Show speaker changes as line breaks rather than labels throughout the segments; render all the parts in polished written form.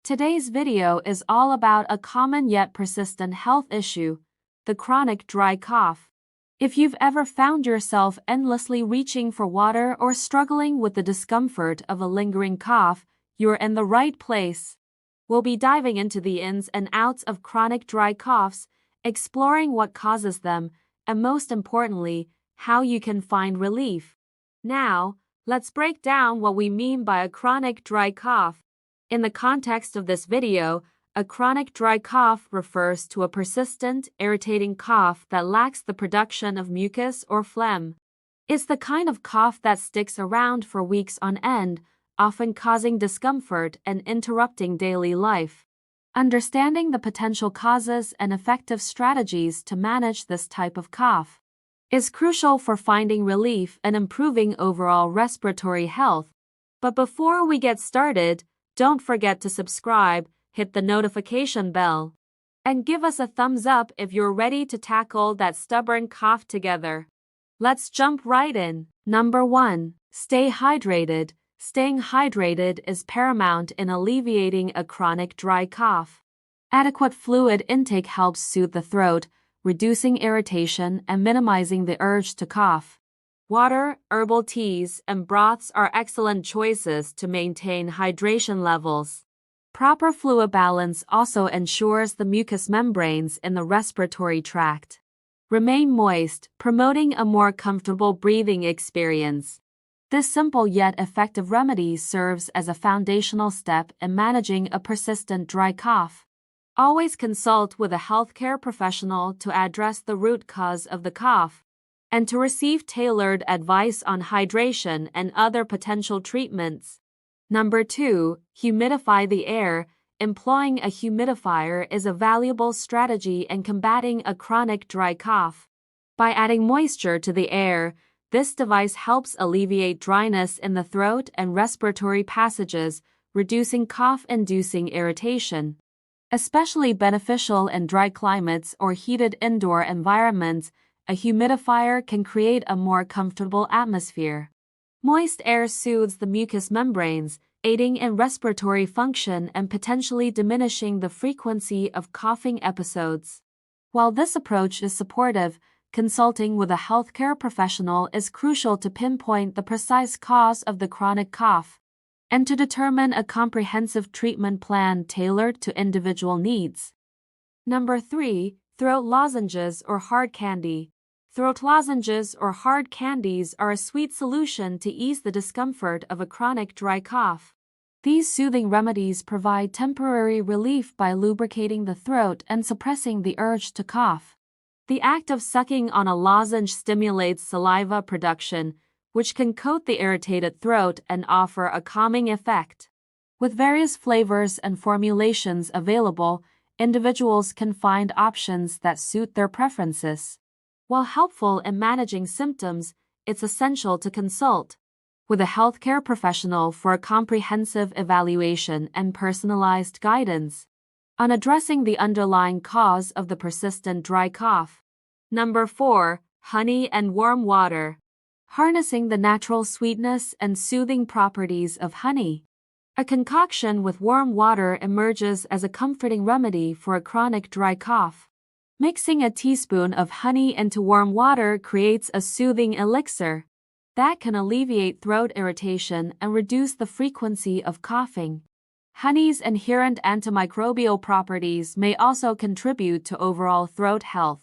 Today's video is all about a common yet persistent health issue, the chronic dry cough. If you've ever found yourself endlessly reaching for water or struggling with the discomfort of a lingering cough, you're in the right place. We'll be diving into the ins and outs of chronic dry coughs, exploring what causes them, and most importantly, how you can find relief. Now, let's break down what we mean by a chronic dry cough. In the context of this video, a chronic dry cough refers to a persistent, irritating cough that lacks the production of mucus or phlegm. It's the kind of cough that sticks around for weeks on end, often causing discomfort and interrupting daily life. Understanding the potential causes and effective strategies to manage this type of cough is crucial for finding relief and improving overall respiratory health. But before we get started, don't forget to subscribe, hit the notification bell, and give us a thumbs up if you're ready to tackle that stubborn cough together. Let's jump right in. Number 1. Stay hydrated. Staying hydrated is paramount in alleviating a chronic dry cough. Adequate fluid intake helps soothe the throat, reducing irritation and minimizing the urge to cough. Water, herbal teas, and broths are excellent choices to maintain hydration levels. Proper fluid balance also ensures the mucous membranes in the respiratory tract remain moist, promoting a more comfortable breathing experience. This simple yet effective remedy serves as a foundational step in managing a persistent dry cough. Always consult with a healthcare professional to address the root cause of the cough and to receive tailored advice on hydration and other potential treatments. Number 2. Humidify the air. Employing a humidifier is a valuable strategy in combating a chronic dry cough. By adding moisture to the air, this device helps alleviate dryness in the throat and respiratory passages, reducing cough-inducing irritation. Especially beneficial in dry climates or heated indoor environments, a humidifier can create a more comfortable atmosphere. Moist air soothes the mucous membranes, aiding in respiratory function and potentially diminishing the frequency of coughing episodes. While this approach is supportive, consulting with a healthcare professional is crucial to pinpoint the precise cause of the chronic cough and to determine a comprehensive treatment plan tailored to individual needs. Number 3. Throat lozenges or hard candy. Throat lozenges or hard candies are a sweet solution to ease the discomfort of a chronic dry cough. These soothing remedies provide temporary relief by lubricating the throat and suppressing the urge to cough. The act of sucking on a lozenge stimulates saliva production, which can coat the irritated throat and offer a calming effect. With various flavors and formulations available, individuals can find options that suit their preferences. While helpful in managing symptoms, it's essential to consult with a healthcare professional for a comprehensive evaluation and personalized guidance on addressing the underlying cause of the persistent dry cough. Number 4. Honey and warm water. Harnessing the natural sweetness and soothing properties of honey. A concoction with warm water emerges as a comforting remedy for a chronic dry cough. Mixing a teaspoon of honey into warm water creates a soothing elixir that can alleviate throat irritation and reduce the frequency of coughing. Honey's inherent antimicrobial properties may also contribute to overall throat health.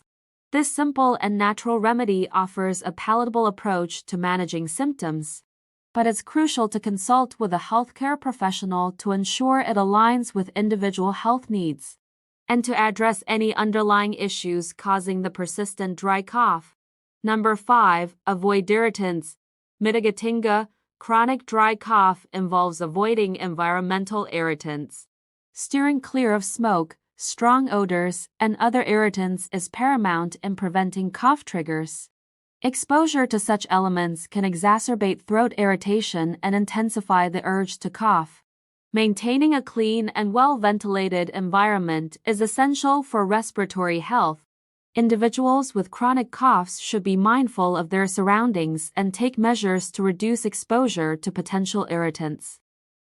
This simple and natural remedy offers a palatable approach to managing symptoms, but it's crucial to consult with a healthcare professional to ensure it aligns with individual health needs and to address any underlying issues causing the persistent dry cough. Number 5. Avoid irritants. Mitigating a chronic dry cough involves avoiding environmental irritants. Steering clear of smoke, strong odors, and other irritants is paramount in preventing cough triggers. Exposure to such elements can exacerbate throat irritation and intensify the urge to cough. Maintaining a clean and well-ventilated environment is essential for respiratory health. Individuals with chronic coughs should be mindful of their surroundings and take measures to reduce exposure to potential irritants.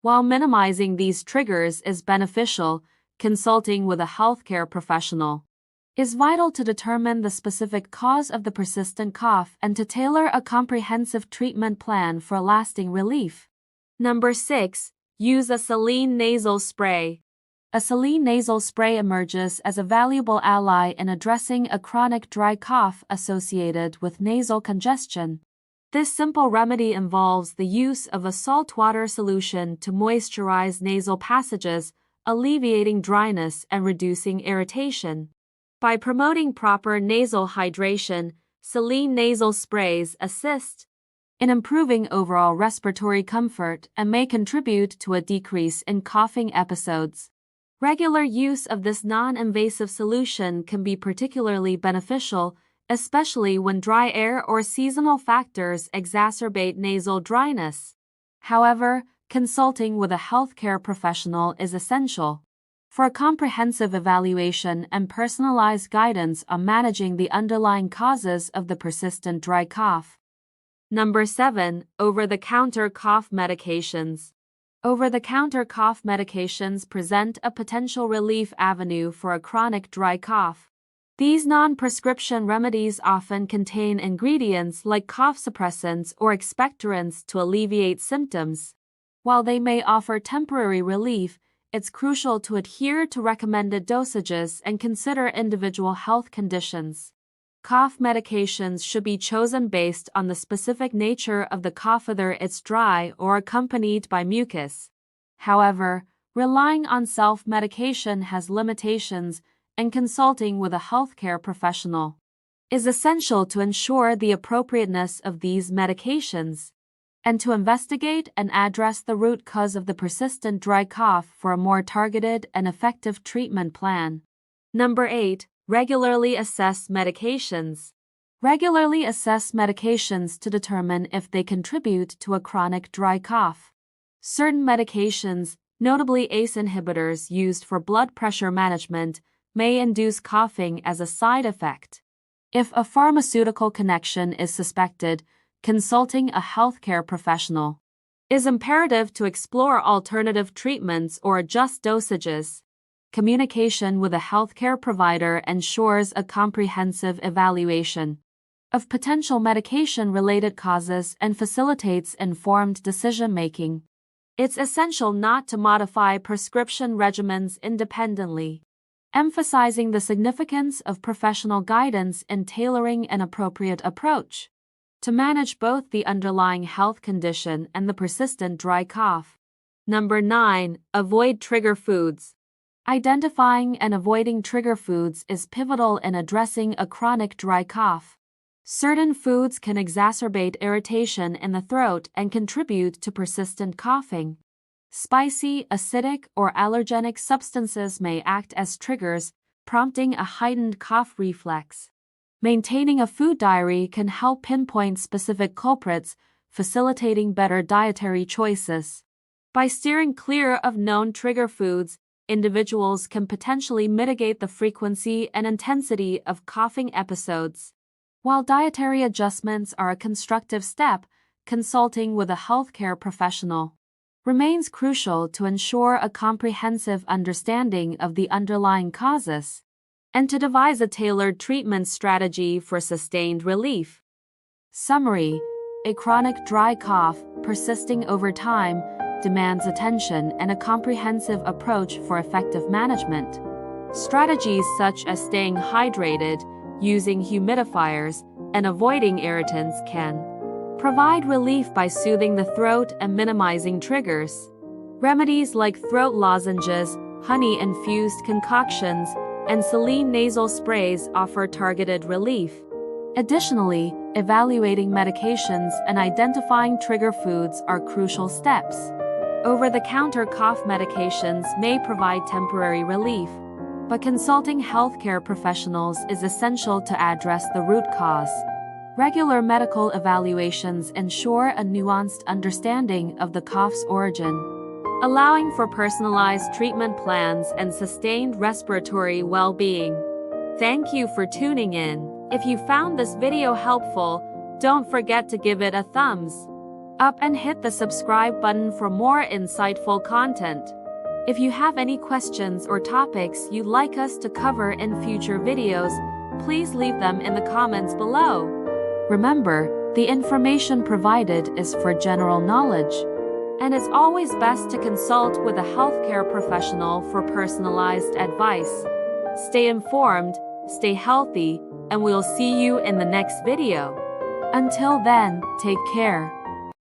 While minimizing these triggers is beneficial, consulting with a healthcare professional is vital to determine the specific cause of the persistent cough and to tailor a comprehensive treatment plan for lasting relief. Number 6. Use a saline nasal spray. A saline nasal spray emerges as a valuable ally in addressing a chronic dry cough associated with nasal congestion. This simple remedy involves the use of a saltwater solution to moisturize nasal passages, alleviating dryness and reducing irritation. By promoting proper nasal hydration, saline nasal sprays assist in improving overall respiratory comfort and may contribute to a decrease in coughing episodes. Regular use of this non-invasive solution can be particularly beneficial, especially when dry air or seasonal factors exacerbate nasal dryness. However, consulting with a healthcare professional is essential for a comprehensive evaluation and personalized guidance on managing the underlying causes of the persistent dry cough. Number 7. Over-the-counter cough medications. Over-the-counter cough medications present a potential relief avenue for a chronic dry cough. These non-prescription remedies often contain ingredients like cough suppressants or expectorants to alleviate symptoms. While they may offer temporary relief, it's crucial to adhere to recommended dosages and consider individual health conditions. Cough medications should be chosen based on the specific nature of the cough, whether it's dry or accompanied by mucus. However, relying on self-medication has limitations, and consulting with a healthcare professional is essential to ensure the appropriateness of these medications and to investigate and address the root cause of the persistent dry cough for a more targeted and effective treatment plan. Number 8. Regularly assess medications. Regularly assess medications to determine if they contribute to a chronic dry cough. Certain medications, notably ACE inhibitors used for blood pressure management, may induce coughing as a side effect. If a pharmaceutical connection is suspected, consulting a healthcare professional is imperative to explore alternative treatments or adjust dosages. Communication with a healthcare provider ensures a comprehensive evaluation of potential medication-related causes and facilitates informed decision-making. It's essential not to modify prescription regimens independently, emphasizing the significance of professional guidance in tailoring an appropriate approach to manage both the underlying health condition and the persistent dry cough. Number 9. Avoid trigger foods. Identifying and avoiding trigger foods is pivotal in addressing a chronic dry cough. Certain foods can exacerbate irritation in the throat and contribute to persistent coughing. Spicy, acidic, or allergenic substances may act as triggers, prompting a heightened cough reflex. Maintaining a food diary can help pinpoint specific culprits, facilitating better dietary choices. By steering clear of known trigger foods, individuals can potentially mitigate the frequency and intensity of coughing episodes. While dietary adjustments are a constructive step, consulting with a healthcare professional remains crucial to ensure a comprehensive understanding of the underlying causes and to devise a tailored treatment strategy for sustained relief. Summary: a chronic dry cough, persisting over time, demands attention and a comprehensive approach for effective management. Strategies such as staying hydrated, using humidifiers, and avoiding irritants can provide relief by soothing the throat and minimizing triggers. Remedies like throat lozenges, honey-infused concoctions, and saline nasal sprays offer targeted relief. Additionally, evaluating medications and identifying trigger foods are crucial steps. Over-the-counter cough medications may provide temporary relief, but consulting healthcare professionals is essential to address the root cause. Regular medical evaluations ensure a nuanced understanding of the cough's origin, allowing for personalized treatment plans and sustained respiratory well-being. Thank you for tuning in. If you found this video helpful, don't forget to give it a thumbs up and hit the subscribe button for more insightful content. If you have any questions or topics you'd like us to cover in future videos, please leave them in the comments below. Remember, the information provided is for general knowledge, and it's always best to consult with a healthcare professional for personalized advice. Stay informed, stay healthy, and we'll see you in the next video. Until then, take care.